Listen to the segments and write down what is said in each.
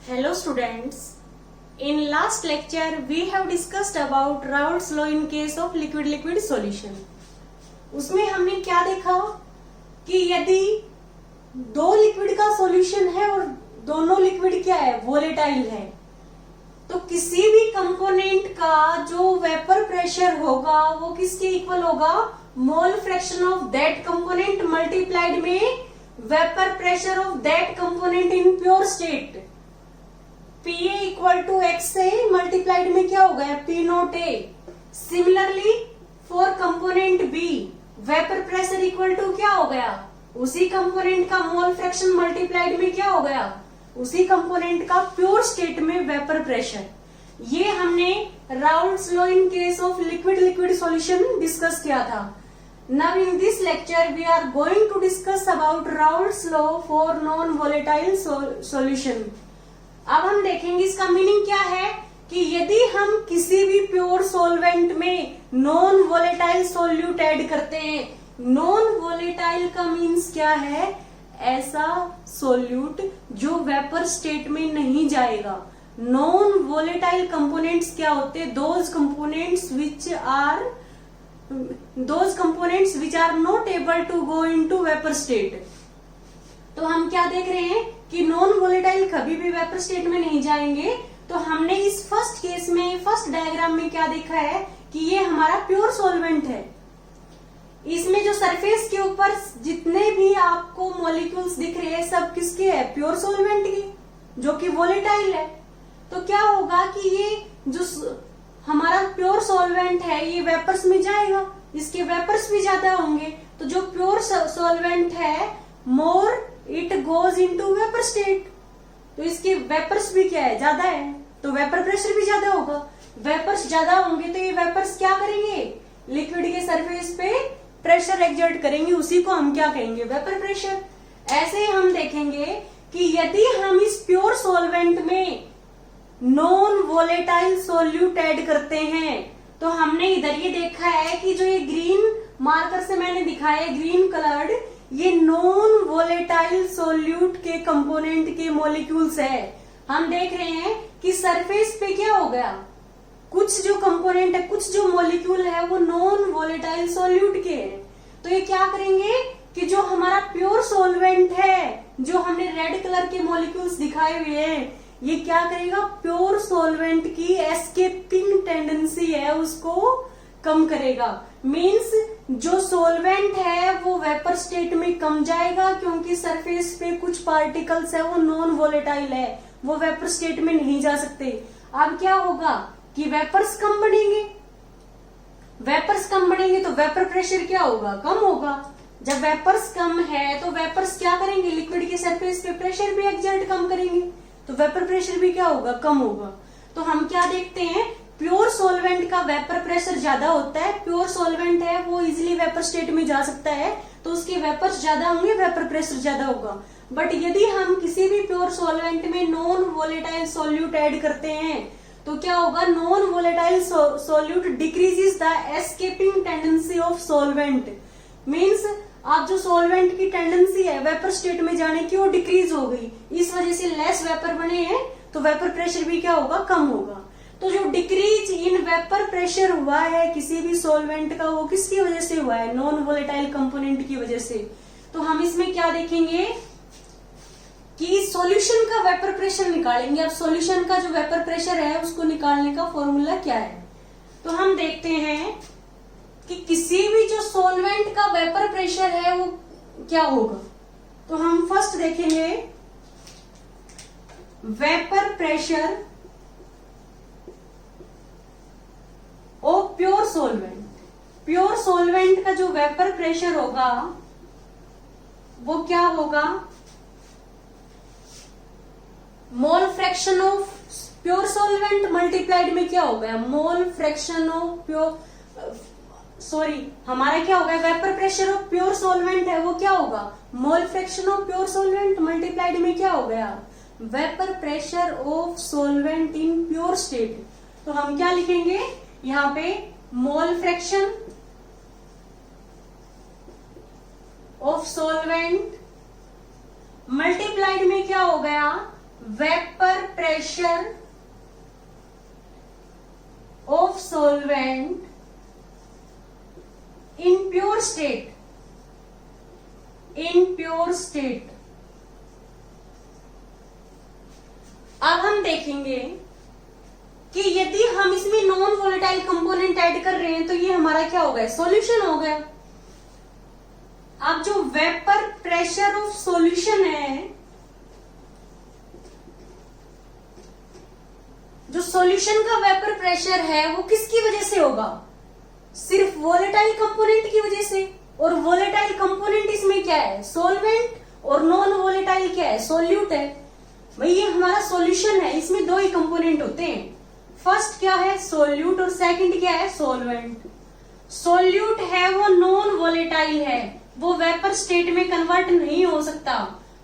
Hello students. In last lecture we have discussed about Raoult's law in case of liquid solution. उसमें हमने क्या देखा कि यदि दो लिक्विड का सॉल्यूशन है और दोनों लिक्विड क्या है, वोलेटाइल है, तो किसी भी कंपोनेंट का जो वेपर प्रेशर होगा वो किसके इक्वल होगा, mole fraction of that component multiplied में vapour pressure of that component in pure state. Pa equal to X से मल्टीप्लाइड में क्या हो गया, P naught A. Similarly for component B vapour pressure equal to क्या हो गया, उसी कंपोनेंट का मोल फ्रैक्शन मल्टीप्लाइड में क्या हो गया, उसी कंपोनेंट का प्योर स्टेट में वेपर प्रेशर. ये हमने Raoult's law in case of liquid solution discuss किया था. Now in this lecture we are going to discuss about Raoult's law for non volatile solution. अब हम देखेंगे इसका मीनिंग क्या है कि यदि हम किसी भी प्योर सॉल्वेंट में नॉन वोलेटाइल सॉल्यूट ऐड करते हैं. नॉन वोलेटाइल का मीन्स क्या है, ऐसा सॉल्यूट जो वेपर स्टेट में नहीं जाएगा. नॉन वोलेटाइल कंपोनेंट्स क्या होते हैं, those components which are not able to go into vapour state. तो हम क्या देख रहे हैं कि नॉन वोलेटाइल कभी भी वेपर स्टेट में नहीं जाएंगे. तो हमने इस फर्स्ट केस में, फर्स्ट डायग्राम में क्या देखा है कि ये हमारा प्योर सॉल्वेंट है. इसमें जो सरफेस के ऊपर जितने भी आपको मॉलिक्यूल्स दिख रहे हैं सब किसके हैं, प्योर सॉल्वेंट के, जो कि वोलेटाइल है. तो क्या होगा कि ये जो हमारा प्योर सॉल्वेंट है ये वेपर्स में जाएगा, इसके वेपर्स भी ज्यादा होंगे. तो जो प्योर सॉल्वेंट है more it goes into vapour state, तो इसके वेपर्स भी क्या है, ज्यादा है, तो वेपर प्रेशर भी ज्यादा होगा. वेपर्स ज्यादा होंगे तो ये वेपर्स क्या करेंगे, लिक्विड के सरफेस पे प्रेशर एक्सर्ट करेंगे, उसी को हम क्या कहेंगे, वेपर प्रेशर. ऐसे ही हम देखेंगे कि यदि हम इस प्योर सॉल्वेंट में नॉन वोलेटाइल सॉल्यूट ऐड करते हैं तो हमने इधर ये देखा है कि जो ये ग्रीन मार्कर से मैंने दिखाया, ग्रीन कलर्ड, ये नॉन वोलेटाइल सॉल्यूट के कंपोनेंट के मॉलिक्यूल्स है. हम देख रहे हैं कि सरफेस पे क्या हो गया, कुछ जो कंपोनेंट है, कुछ जो मॉलिक्यूल है वो नॉन वोलेटाइल सॉल्यूट के हैं. तो ये क्या करेंगे कि जो हमारा प्योर सॉल्वेंट है, जो हमने रेड कलर के मॉलिक्यूल्स दिखाए हुए हैं, ये क्या करेगा, प्योर सॉल्वेंट की एस्केपिंग टेंडेंसी है उसको कम करेगा. मीन्स जो सॉल्वेंट है वो वेपर स्टेट में कम जाएगा क्योंकि सरफेस पे कुछ पार्टिकल्स है वो नॉन वोलेटाइल है, वो वेपर स्टेट में नहीं जा सकते. अब क्या होगा कि वेपर्स कम बढ़ेंगे, वेपर्स कम बढ़ेंगे तो वेपर प्रेशर क्या होगा, कम होगा. जब वेपर्स कम है तो वेपर्स क्या करेंगे, लिक्विड के सरफेस पे प्रेशर भी एक्सर्ट कम करेंगे, तो वेपर प्रेशर भी क्या होगा, कम होगा. तो हम क्या देखते हैं, प्योर सॉल्वेंट का वेपर प्रेशर ज्यादा होता है. प्योर सॉल्वेंट है वो इजिली वेपर स्टेट में जा सकता है तो उसके वेपर्स ज्यादा होंगे, वेपर प्रेशर ज्यादा होगा. बट यदि हम किसी भी प्योर सॉल्वेंट में नॉन वोलेटाइल सॉल्यूट ऐड करते हैं तो क्या होगा, non volatile solute decreases the escaping tendency of solvent. Means आप जो सॉल्वेंट की टेंडेंसी है वेपर स्टेट में जाने की वो डिक्रीज हो गई, इस वजह से लेस वेपर बने हैं तो वेपर प्रेशर भी क्या होगा, कम होगा. तो जो डिक्रीज इन वेपर प्रेशर हुआ है किसी भी सॉल्वेंट का वो किसकी वजह से हुआ है, नॉन वोलेटाइल कंपोनेंट की वजह से. तो हम इसमें क्या देखेंगे कि सॉल्यूशन का वेपर प्रेशर निकालेंगे. अब सॉल्यूशन का जो वेपर प्रेशर है उसको निकालने का फॉर्मूला क्या है, तो हम देखते हैं कि किसी भी जो सॉल्वेंट का वेपर प्रेशर है वो क्या होगा. तो हम फर्स्ट देखेंगे vapour pressure of pure solvent. Pure solvent का जो वेपर प्रेशर होगा वो क्या होगा, mole fraction of pure solvent multiplied में क्या हो गया, मोल फ्रैक्शन ऑफ प्योर, हमारा क्या होगा, vapour pressure of pure solvent है वो क्या होगा, mole fraction of pure solvent multiplied में क्या हो गया, vapour pressure of solvent in pure state. तो हम क्या लिखेंगे यहाँ पे, मोल फ्रैक्शन ऑफ सॉल्वेंट मल्टीप्लाइड में क्या हो गया, vapour pressure of solvent in pure state, in pure state। अब हम देखेंगे कि यदि हम इसमें नॉन वोलेटाइल कंपोनेंट ऐड कर रहे हैं तो ये हमारा क्या हो गया, सॉल्यूशन हो गया। अब जो वेपर प्रेशर ऑफ सॉल्यूशन है, जो सॉल्यूशन का वेपर प्रेशर है वो किसकी वजह से होगा, सिर्फ वोलेटाइल कंपोनेंट की वजह से। और वोलेटाइल कंपोनेंट इसमें क्या है, सॉल्वेंट, और नॉन वोलेटाइल क्या है, सोल्यूट है। भाई ये हमारा सॉल्यूशन है, इसमें दो ही कंपोनेंट होते हैं, फर्स्ट क्या है सोल्यूट और सेकंड क्या है सोलवेंट। सोल्यूट है वो नॉन वोलेटाइल है, वो वेपर स्टेट में कन्वर्ट नहीं हो सकता।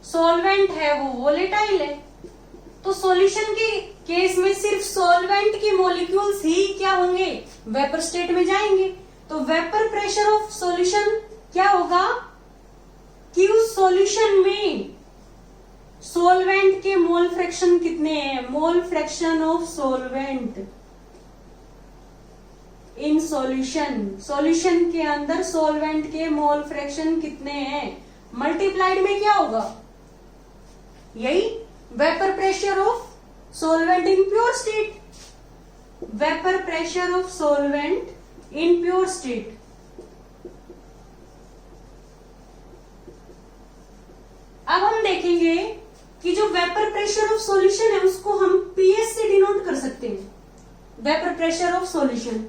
सोलवेंट है वो वोलेटाइल है। तो सॉल्यूशन के केस में सिर्फ सॉल्वेंट के मॉलिक्यूल्स ही क्या होंगे, वेपर स्टेट में जाएंगे। तो वेपर प्रेशर ऑफ सॉल्यूशन क्या होगा कि उस सॉल्यूशन में सॉल्वेंट के मोल फ्रैक्शन कितने हैं, मोल fraction of solvent in solution, solution के अंदर सॉल्वेंट के मोल फ्रैक्शन कितने हैं, मल्टीप्लाइड में क्या होगा, यही vapour pressure of solvent in pure state, vapour pressure of solvent in pure state. अब हम देखेंगे कि जो वेपर प्रेशर ऑफ सॉल्यूशन है उसको हम पीएस से डिनोट कर सकते हैं। Vapour pressure of solution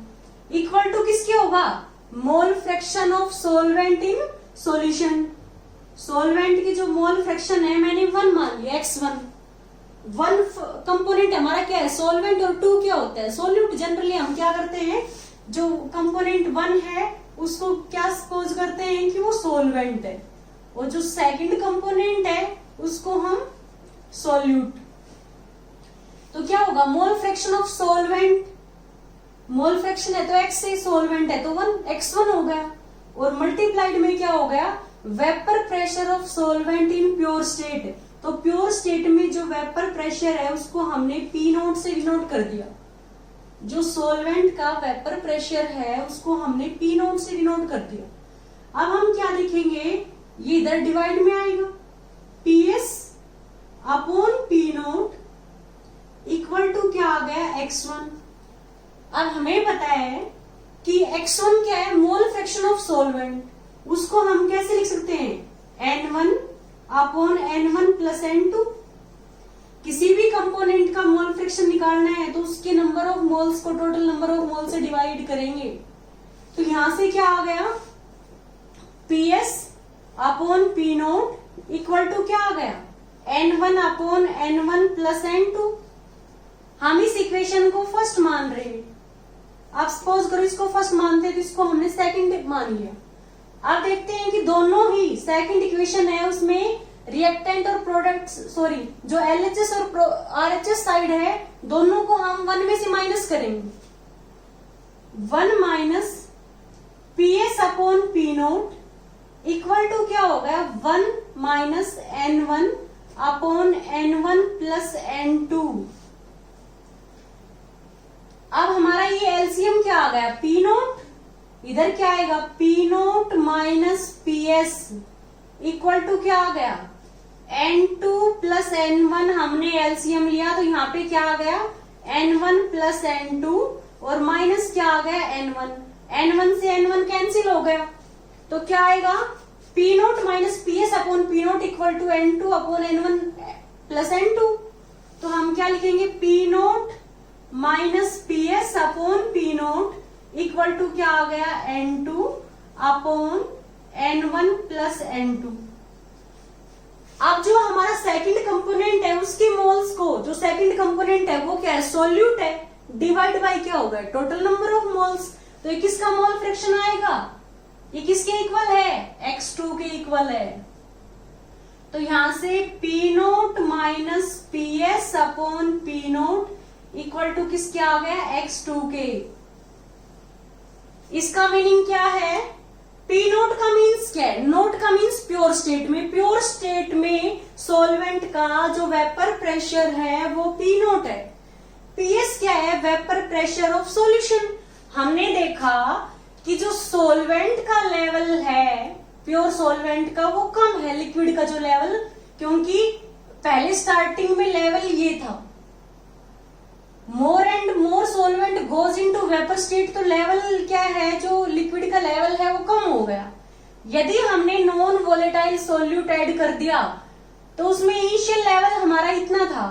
equal to किसके होगा, mole fraction of solvent in solution. Solvent की जो मोल फ्रैक्शन है मैंने 1 मान लिया, x1। 1 कंपोनेंट हमारा क्या है सॉल्वेंट, और 2 क्या होता है सोल्यूट। जनरली हम क्या करते हैं, जो कंपोनेंट 1 है उसको क्या सपोज करते हैं कि वो सॉल्वेंट है, और जो सेकंड कंपोनेंट है उसको हम सोल्यूट। तो क्या होगा, mole fraction of solvent, mole fraction है तो x से सॉल्वेंट है तो 1x1 हो गया, और मल्टीप्लाइड में क्या हो गया, vapour pressure of solvent in pure state. तो प्योर स्टेट में जो वेपर प्रेशर है उसको हमने पी नोट से डिनोट कर दिया। जो सॉल्वेंट का वेपर प्रेशर है उसको हमने पी नोट से डिनोट कर दिया। अब हम क्या लिखेंगे, ये इधर डिवाइड में आएगा, PS upon P naught equal to क्या आ गया x1। अब हमें पता है कि x1 क्या है, मोल फ्रैक्शन ऑफ सॉल्वेंट, उसको हम कैसे लिख सकते हैं, n1 upon n1 plus n2। किसी भी कंपोनेंट का मोल फ्रैक्शन निकालना है तो उसके नंबर ऑफ मोल्स को टोटल नंबर ऑफ मोल से डिवाइड करेंगे। तो यहां से क्या आ गया, PS upon P naught equal to क्या आ गया, n1 upon n1 plus n2। हम इस इक्वेशन को फर्स्ट मान रहे हैं, आप सपोज करो इसको फर्स्ट मानते तो इसको हमने सेकंड मान लिया। अब देखते हैं कि दोनों ही सेकंड इक्वेशन है उसमें रिएक्टेंट और प्रोडक्ट, सॉरी जो एलएचएस और आरएचएस साइड है दोनों को हम 1 में से माइनस करेंगे। 1 minus PS upon P naught equal to क्या हो गया, 1 minus n1 upon n1 plus n2। अब हमारा ये एलसीएम क्या आ गया, पी नोट, इधर क्या आएगा P naught minus PS equal to क्या आ गया, n2 प्लस n1। हमने एलसीएम लिया तो यहाँ पे क्या आ गया, n1 प्लस n2 और माइनस क्या आ गया n1। n1 से n1 कैंसिल हो गया तो क्या आएगा, P naught minus PS upon P naught equal to n2 upon n1 plus n2। तो हम क्या लिखेंगे, P naught minus PS upon P naught equal to क्या आ गया, n2 upon n1 plus n2। अब जो हमारा सेकंड कंपोनेंट है उसके मोल्स को, जो सेकंड कंपोनेंट है वो क्या है, सोल्यूट है, डिवाइड बाय क्या होगा, टोटल नंबर ऑफ मोल्स। तो ये किसका मोल फ्रैक्शन आएगा, ये किसके इक्वल है, x2 के इक्वल है। तो यहां से P naught minus PS upon P naught equal to किसके आ गया, x2 के। इसका मीनिंग क्या है पी नोट का मीन्स क्या है? नोट का मीन्स प्योर स्टेट में। प्योर स्टेट में सॉल्वेंट का जो वेपर प्रेशर है वो पी नोट है। पीएस क्या है? Vapour pressure of solution. हमने देखा कि जो सॉल्वेंट का लेवल है प्योर सॉल्वेंट का वो कम है लिक्विड का जो लेवल, क्योंकि पहले स्टार्टिंग में लेवल ये था। More and more solvent goes into vapour state, तो लेवल क्या है? जो लिक्विड का लेवल है वो कम हो गया। यदि हमने नॉन वोलेटाइल सॉल्यूट ऐड कर दिया तो उसमें इनिशियल लेवल हमारा इतना था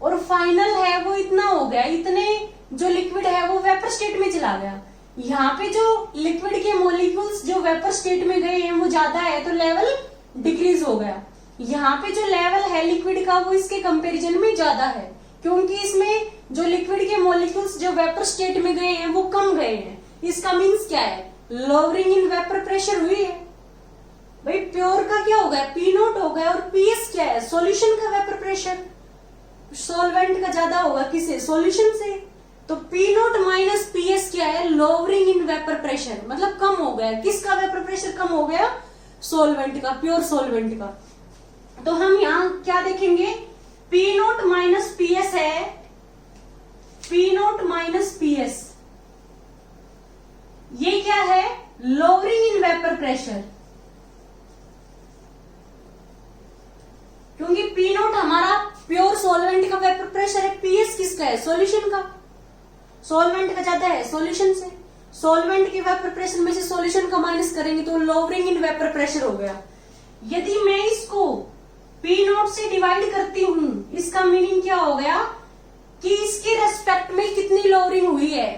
और फाइनल है वो इतना हो गया। इतने जो लिक्विड है वो वेपर स्टेट में चला गया। यहाँ पे जो लिक्विड के मॉलिक्यूल्स जो वेपर स्टेट में गए हैं वो ज्यादा है तो लेवल डिक्रीज हो गया। यहाँ पे जो लेवल है लिक्विड का वो इसके कंपैरिजन में ज्यादा है, क्योंकि इसमें जो लिक्विड के मॉलिक्यूल्स जो वेपर स्टेट में गए हैं वो कम गए हैं। इसका मीन्स क्या है? लोअरिंग इन वेपर प्रेशर हुई है। भाई प्योर का क्या हो गया? पी नोट हो गया। और पीएस क्या है? सॉल्यूशन का वेपर प्रेशर। सॉल्वेंट का ज्यादा होगा किसे? सॉल्यूशन से। तो पी नोट माइनस पीएस क्या है? लोअरिंग इन वेपर प्रेशर, मतलब कम हो गया। किसका वेपर प्रेशर कम हो गया? सॉल्वेंट का, प्योर सॉल्वेंट का। तो हम यहाँ क्या देखेंगे? पी नोट माइनस पीएस है, पी नोट माइनस पीएस, ये क्या है? Lowering in vapour pressure. क्योंकि पी नोट हमारा प्योर सॉल्वेंट का वेपर प्रेशर है, पीएस किसका है? सॉल्यूशन का। सॉल्वेंट का ज्यादा है सॉल्यूशन से। सॉल्वेंट के वेपर प्रेशर में से सॉल्यूशन का माइनस करेंगे तो लोअरिंग इन वेपर प्रेशर हो गया। यदि मैं इसको पी नोट से डिवाइड करती हूं, इसका मीनिंग क्या हो गया कि इसके रेस्पेक्ट में कितनी लोअरिंग हुई है।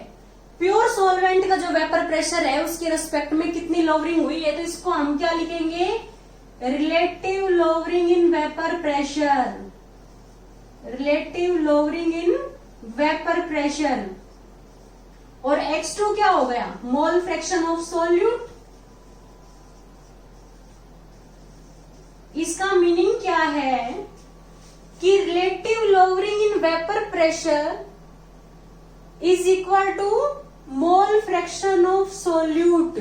प्योर सॉल्वेंट का जो वेपर प्रेशर है उसके रेस्पेक्ट में कितनी लोअरिंग हुई है, तो इसको हम क्या लिखेंगे? Relative lowering in vapour pressure. Relative lowering in vapour pressure. और X2 क्या हो गया? Mole fraction of solute. इसका मीनिंग क्या है कि relative lowering in vapour pressure is equal to mole fraction of solute,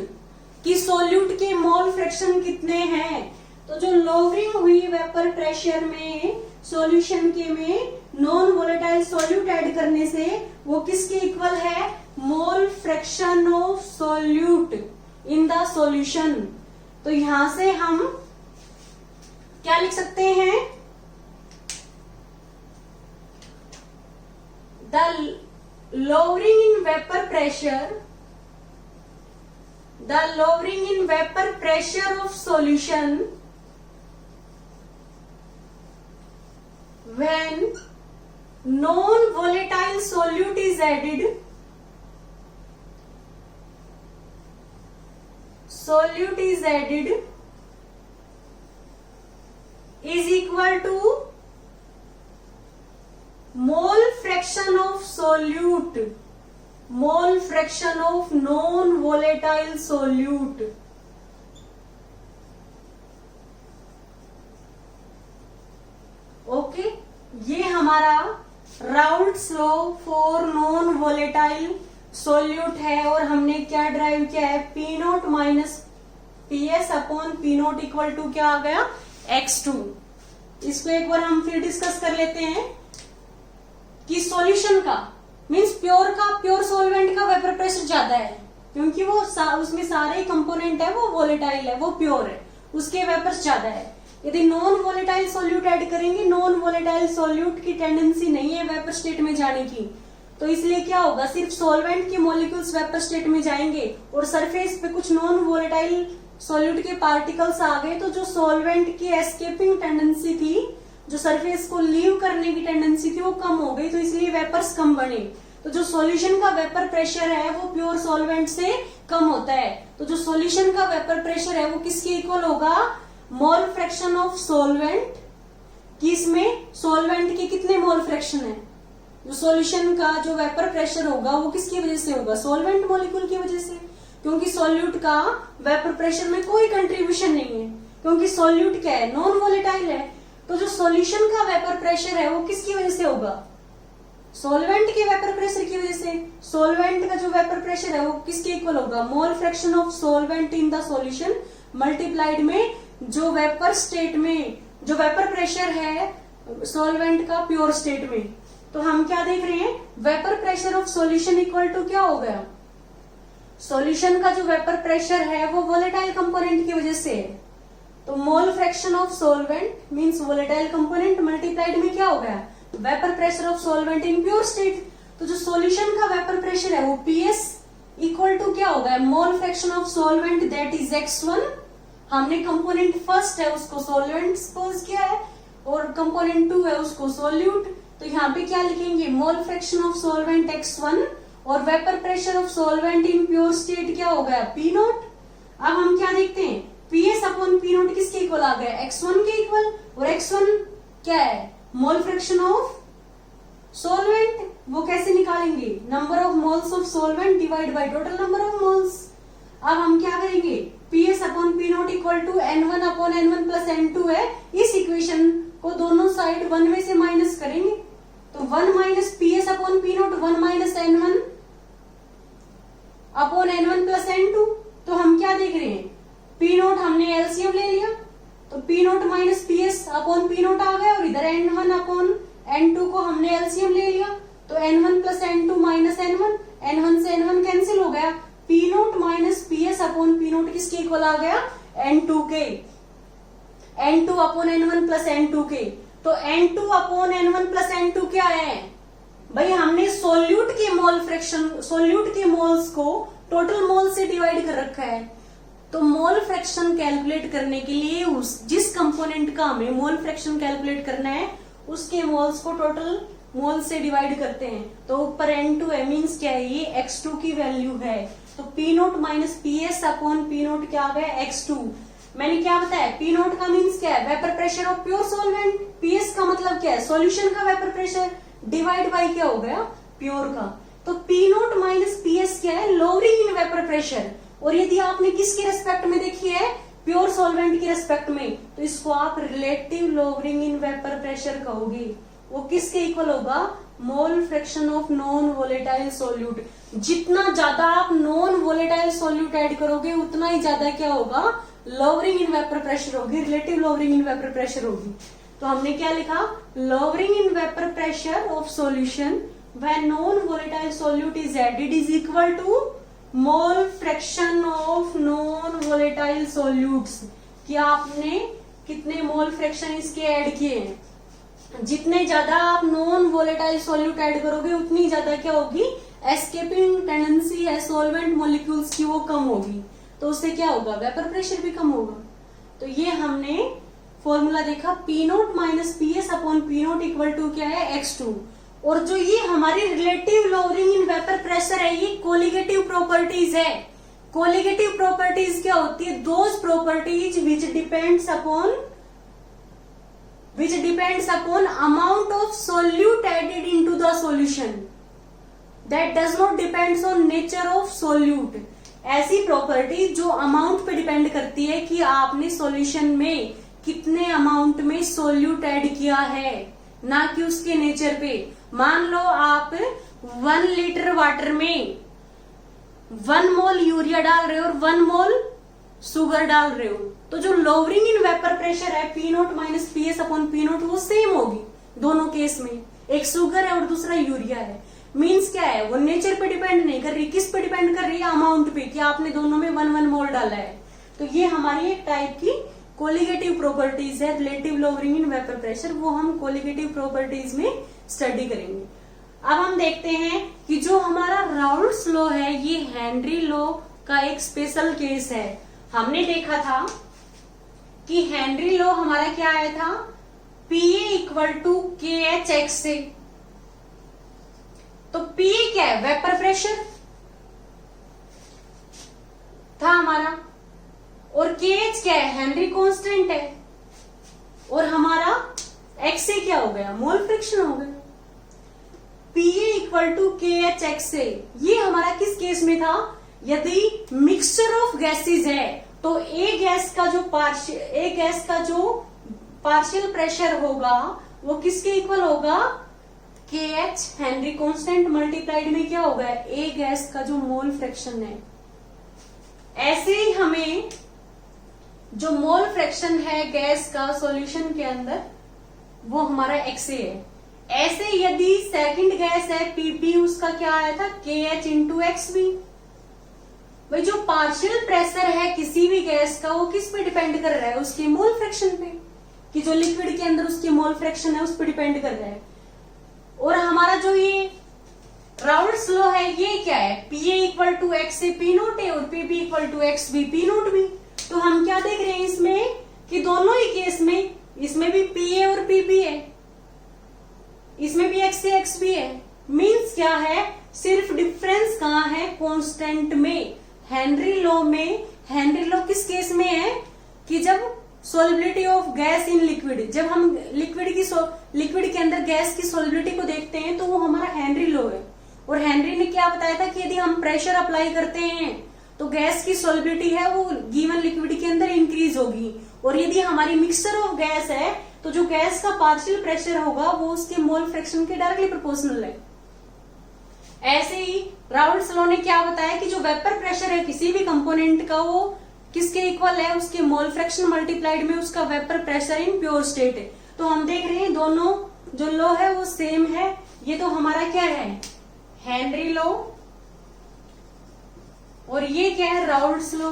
कि सॉल्यूट के मोल फ्रैक्शन कितने हैं। तो जो लोअरिंग हुई वेपर प्रेशर में सॉल्यूशन के में नॉन वोलेटाइल सॉल्यूट ऐड करने से वो किसके इक्वल है? मोल fraction of solute in the solution. तो यहां से हम क्या लिख सकते हैं? The lowering in vapor pressure, the lowering in vapor pressure of solution when non-volatile solute is added, solute is added is equal to mole fraction of solute, mole fraction of non volatile solute। Okay, ये हमारा Raoult's law for non volatile solute है और हमने क्या derive किया है? P naught minus PS upon P naught equal to क्या आ गया? X2। इसको एक बार हम फिर डिस्कस कर लेते हैं कि सॉल्यूशन का मींस प्योर सॉल्वेंट का वेपर प्रेशर ज्यादा है, क्योंकि वो उसमें सारे कंपोनेंट है वो वोलेटाइल है, वो प्योर है, उसके वेपर्स ज्यादा है। यदि नॉन वोलेटाइल सॉल्यूट ऐड करेंगे, नॉन वोलेटाइल सॉल्यूट की टेंडेंसी नहीं है वेपर स्टेट में जाने की, तो इसलिए क्या होगा? सिर्फ सॉल्वेंट के मॉलिक्यूल्स वेपर स्टेट में जाएंगे और सरफेस पे कुछ नॉन वोलेटाइल सॉल्यूट के पार्टिकल्स आ गए, तो जो सॉल्वेंट की एस्केपिंग टेंडेंसी थी, जो सरफेस को लीव करने की टेंडेंसी थी, वो कम हो गई, तो इसलिए वेपर्स कम बने। तो जो सॉल्यूशन का वेपर प्रेशर है वो प्योर सॉल्वेंट से कम होता है। तो जो सॉल्यूशन का वेपर प्रेशर है वो किसके इक्वल होगा? Mole fraction of solvent. किसमें? सॉल्वेंट के कितने मोल फ्रैक्शन है? जो सॉल्यूशन का जो वेपर प्रेशर होगा वो किसकी वजह से होगा? सॉल्वेंट मॉलिक्यूल की वजह से, क्योंकि सॉल्यूट का वेपर प्रेशर में कोई कंट्रीब्यूशन नहीं है, क्योंकि सॉल्यूट क्या है? नॉन वोलेटाइल है। तो जो सॉल्यूशन का वेपर प्रेशर है वो किसकी वजह से होगा? सॉल्वेंट के वेपर प्रेशर की वजह से। सॉल्वेंट का जो वेपर प्रेशर है वो किसके इक्वल होगा, mole fraction of solvent in the solution multiplied में जो वेपर स्टेट में जो वेपर प्रेशर है सॉल्वेंट का प्योर स्टेट में। तो हम क्या देख रहे हैं, vapour pressure of solution equal to क्या हो गया, सॉल्यूशन का जो वेपर प्रेशर है वो वोलेटाइल कंपोनेंट की वजह से है। तो मोल fraction of solvent means volatile component multiplied में क्या हो गया, vapour pressure of solvent in pure state. तो जो सॉल्यूशन का वेपर प्रेशर है वो पीएस इक्वल टू क्या होगा, mole fraction of solvent that is x1। हमने कंपोनेंट फर्स्ट है उसको सॉल्वेंट सपोज किया है और कंपोनेंट 2 है उसको सॉल्यूट। तो यहाँ पे क्या लिखेंगे, मोल फ्रैक्शन ऑफ सॉल्वेंट x1 और vapour pressure of solvent in pure state क्या हो गया, P नोट। अब हम क्या देखते हैं, PS अपॉन P नोट किसके इक्वल आ गया, x1 के इक्वल। और x1 क्या है, मोल फ्रैक्शन ऑफ सॉल्वेंट। वो कैसे निकालेंगे, number of moles of solvent divide by total number of moles. अब हम क्या करेंगे, PS upon P naught equal to N1 upon N1 plus N2 है। इस इक्वेशन को दोनों साइड 1 में से माइनस करेंगे। तो 1 minus PS upon P note 1 minus N1 upon N1 plus N2। तो हम क्या देख रहे हैं, P नोट हमने एलसीएम ले लिया तो P naught minus PS upon P naught आ गया और इधर N1 अपॉन N2 को हमने एलसीएम ले लिया तो N1 plus N2 minus N1, N1 से N1 कैंसिल हो गया। P naught minus PS upon P note किसके इक्वल आ गया, N2 के, N2 upon N1 plus N2 के। तो N2 upon N1 plus N2 क्या है भाई, हमने सोल्यूट के मोल फ्रैक्शन, सोल्यूट के मोल्स को टोटल मोल से डिवाइड कर रखा है। तो मोल फ्रैक्शन कैलकुलेट करने के लिए जिस कंपोनेंट का हमें मोल फ्रैक्शन कैलकुलेट करना है उसके मोल्स को टोटल मोल से डिवाइड करते हैं। तो ऊपर N2 है मीन्स क्या है, ये x2 की वैल्यू है। तो P naught minus PS upon P note क्या आ गया, x2। मैंने क्या बताया, P नोट का मीन्स क्या है, vapour pressure of pure solvent. PS का मतलब क्या है, सॉल्यूशन का वेपर प्रेशर डिवाइड बाय क्या हो गया, प्योर का। तो P नोट माइनस PS क्या है, लोअरिंग इन वेपर प्रेशर। और यदि आपने किसके रेस्पेक्ट में देखी है, प्योर सॉल्वेंट के रेस्पेक्ट में, तो इसको आप relative lowering in vapour pressure कहोगे। वो किसके इक्वल होगा, mole fraction of non volatile solute. जितना ज्यादा आप नॉन वोलेटाइल सोल्यूट ऐड करोगे उतना ही ज्यादा क्या होगा, लोअरिंग इन वेपर प्रेशर होगी, relative lowering in vapour pressure होगी। तो हमने क्या लिखा, lowering in vapour pressure of solution when non volatile solute is added is equal to mole fraction of non volatile solutes. कि आपने कितने मोल फ्रैक्शन इसके ऐड किए हैं, जितने ज्यादा आप नॉन वोलेटाइल सोल्यूट ऐड करोगे उतनी ज्यादा क्या होगी, एस्केपिंग टेंडेंसी है सॉल्वेंट मॉलिक्यूल्स की वो कम होगी। तो उससे क्या होगा, वेपर प्रेशर भी कम होगा। तो ये हमने फॉर्मूला देखा, P naught minus PS upon P naught equal to क्या है, x2। और जो ये हमारी relative lowering in vapour pressure है, ये कोलिगेटिव प्रॉपर्टीज है। कोलिगेटिव प्रॉपर्टीज क्या होती है, those properties which depends upon amount of solute added into the solution that does not depends on nature of solute. ऐसी प्रॉपर्टी जो अमाउंट पे depend करती है कि आपने सॉल्यूशन में कितने अमाउंट में सोल्यूट ऐड किया है, ना कि उसके नेचर पे। मान लो आप 1 लीटर वाटर में 1 मोल यूरिया डाल रहे हो और 1 मोल शुगर डाल रहे हो, तो जो लोअरिंग इन वेपर प्रेशर है P naught minus PS upon P note वो सेम होगी दोनों केस में। एक शुगर है और दूसरा यूरिया है। मीन्स क्या है, वो नेचर पे डिपेंड नहीं कर रही, किस पे डिपेंड कर रही है, अमाउंट पे, कि आपने दोनों में 1 मोल डाला है। तो ये हमारी एक टाइप की कोलिगेटिव प्रॉपर्टीज है, relative lowering in vapour pressure. वो हम कोलिगेटिव प्रॉपर्टीज में स्टडी करेंगे। अब हम देखते हैं कि जो हमारा राउल्ट्स लॉ है, ये हेनरी लॉ का एक स्पेशल केस है। हमने देखा था कि हेनरी लॉ हमारा क्या आया था, PA इक्वल टू KH से। तो PA क्या है, वेपर प्रेशर था हमारा, और KH क्या है, हेनरी कांस्टेंट है, और हमारा XA क्या हो गया, मोल फ्रिक्शन हो गया। PA इक्वल टू KH से, ये हमारा किस केस में था, यदि मिक्सचर ऑफ गैसेज है तो एक गैस का जो पार्शियल प्रेशर होगा वो किसके इक्वल होगा, KH हेनरी कांस्टेंट मल्टीप्लाइड में क्या होगा, ए गैस का जो मोल फ्रैक्शन है। ऐसे ही हमें जो मोल फ्रैक्शन है गैस का सॉल्यूशन के अंदर वो हमारा XA है। ऐसे यदि सेकंड गैस है PP, उसका क्या आया था KH इंटू XB। भाई जो पार्शियल प्रेशर है किसी भी गैस का वो किस पे डिपेंड कर रहा है, उसके मोल फ्रैक्शन पे, कि जो लिक्विड के अंदर उसकी मोल फ्रैक्शन है उस पर डिपेंड कर रहा है। और हमारा जो ये राउल्ट्स लॉ है ये क्या है, PA equal to XA P naught है और PP equal to XB P naught भी। तो हम क्या देख रहे हैं इसमें कि दोनों ही केस में, इसमें भी PA और PP है, इसमें भी XA XB है। मीन्स क्या है, सिर्फ डिफरेंस कहाँ है, कांस्टेंट में। हेनरी लॉ में, हेनरी लॉ किस केस में है कि जब solubility of gas in liquid, जब हम लिक्विड के अंदर गैस की सोलिबिलिटी को देखते हैं तो वो हमारा हेनरी लॉ है। और हेनरी ने क्या बताया था कि यदि हम प्रेशर अप्लाई करते हैं तो गैस की सोलिबिलिटी है वो गिवन लिक्विड के अंदर इंक्रीज होगी। और यदि हमारी मिक्सचर ऑफ गैस है तो जो गैस का पार्शियल प्रेशर होगा वो उसके मोल फ्रैक्शन के डायरेक्टली प्रोपोर्शनल है। ऐसे ही राउल्ट्स लॉ ने क्या बताया कि जो वेपर प्रेशर है किसी भी कंपोनेंट का वो किसके इक्वल है, उसके मोल फ्रैक्शन मल्टीप्लाइड में उसका vapour pressure in pure state है। तो हम देख रहे हैं दोनों जो लॉ है वो सेम है। ये तो हमारा क्या है, हेनरी लॉ, और ये क्या है, राउल्ट्स लॉ।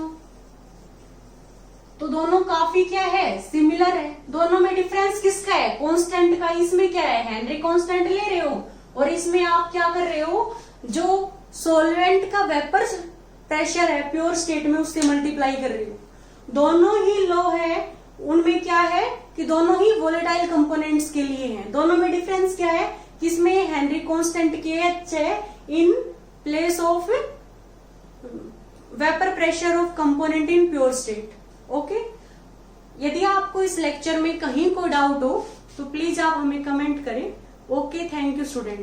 तो दोनों काफी क्या है, सिमिलर है। दोनों में डिफरेंस किसका है, कांस्टेंट का। इसमें क्या है, हेनरी कांस्टेंट ले रहे हो और इसमें आप क्या कर रहे हो, जो सॉल्वेंट का वेपर प्रेशर है प्योर स्टेट में उससे मल्टीप्लाई कर रहे हो। दोनों ही लॉ है, उनमें क्या है कि दोनों ही वोलेटाइल कंपोनेंट्स के लिए हैं। दोनों में डिफरेंस क्या है, किसमें हेनरी कांस्टेंट KH है in place of vapour pressure of component in pure state. Okay, यदि आपको इस लेक्चर में कहीं कोई डाउट हो तो प्लीज आप हमें कमेंट करें। Okay, thank you student.